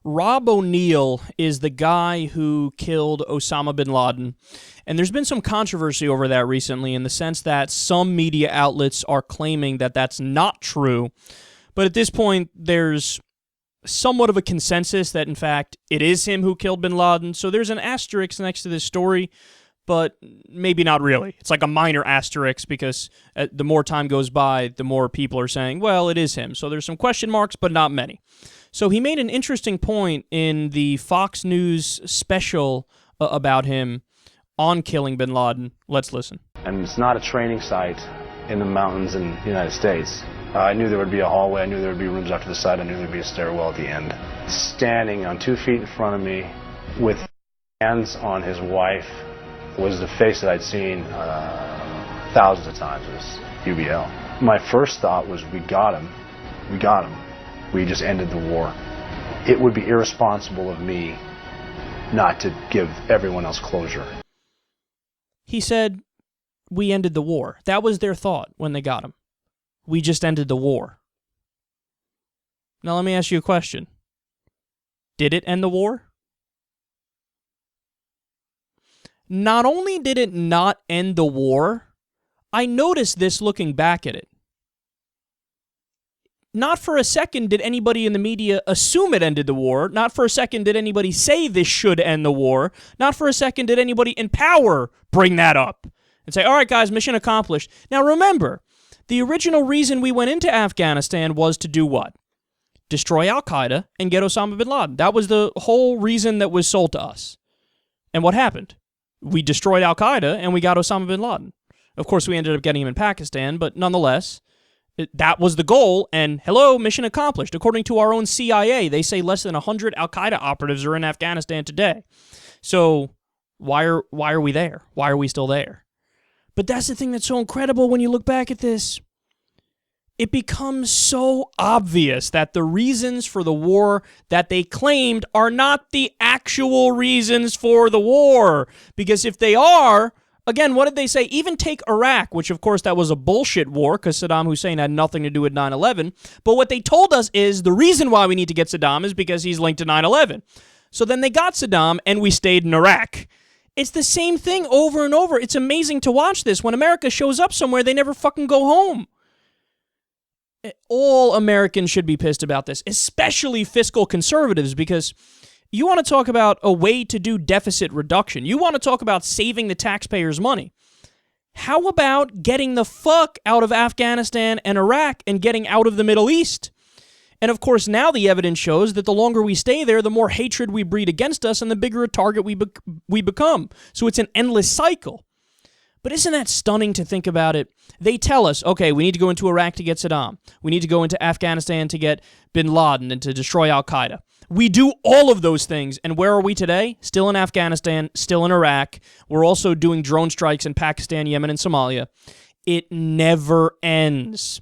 Rob O'Neill is the guy who killed Osama bin Laden, and there's been some controversy over that recently in the sense that some media outlets are claiming that that's not true, but at this point there's somewhat of a consensus that in fact it is him who killed bin Laden, so there's an asterisk next to this story, but maybe not really. It's like a minor asterisk because the more time goes by, the more people are saying, well, it is him. So there's some question marks, but not many. So he made an interesting point in the Fox News special about him on killing bin Laden. Let's listen. And it's not a training site in the mountains in the United States. I knew there would be a hallway. I knew there would be rooms off to the side. I knew there would be a stairwell at the end. Standing on 2 feet in front of me with hands on his wife was the face that I'd seen thousands of times. It was UBL. My first thought was, we got him. We got him. We just ended the war. It would be irresponsible of me not to give everyone else closure. He said, we ended the war. That was their thought when they got him. We just ended the war. Now let me ask you a question. Did it end the war? Not only did it not end the war, I noticed this looking back at it. Not for a second did anybody in the media assume it ended the war. Not for a second did anybody say this should end the war. Not for a second did anybody in power bring that up and say, all right, guys, mission accomplished. Now remember, the original reason we went into Afghanistan was to do what? Destroy al-Qaeda and get Osama bin Laden. That was the whole reason that was sold to us. And what happened? We destroyed al-Qaeda and we got Osama bin Laden. Of course, we ended up getting him in Pakistan, but nonetheless, that was the goal, and hello, mission accomplished. According to our own CIA, they say less than 100 al-Qaeda operatives are in Afghanistan today. So why are we there? Why are we still there? But that's the thing that's so incredible when you look back at this. It becomes so obvious that the reasons for the war that they claimed are not the actual reasons for the war. Because if they are, again, what did they say? Even take Iraq, which of course that was a bullshit war because Saddam Hussein had nothing to do with 9/11. But what they told us is the reason why we need to get Saddam is because he's linked to 9/11. So then they got Saddam and we stayed in Iraq. It's the same thing over and over. It's amazing to watch this. When America shows up somewhere, they never fucking go home. All Americans should be pissed about this, especially fiscal conservatives, because you want to talk about a way to do deficit reduction. You want to talk about saving the taxpayers' money. How about getting the fuck out of Afghanistan and Iraq and getting out of the Middle East? And of course, now the evidence shows that the longer we stay there, the more hatred we breed against us and the bigger a target we become. So it's an endless cycle. But isn't that stunning to think about it? They tell us, okay, we need to go into Iraq to get Saddam. We need to go into Afghanistan to get bin Laden and to destroy al-Qaeda. We do all of those things, and where are we today? Still in Afghanistan, still in Iraq. We're also doing drone strikes in Pakistan, Yemen, and Somalia. It never ends.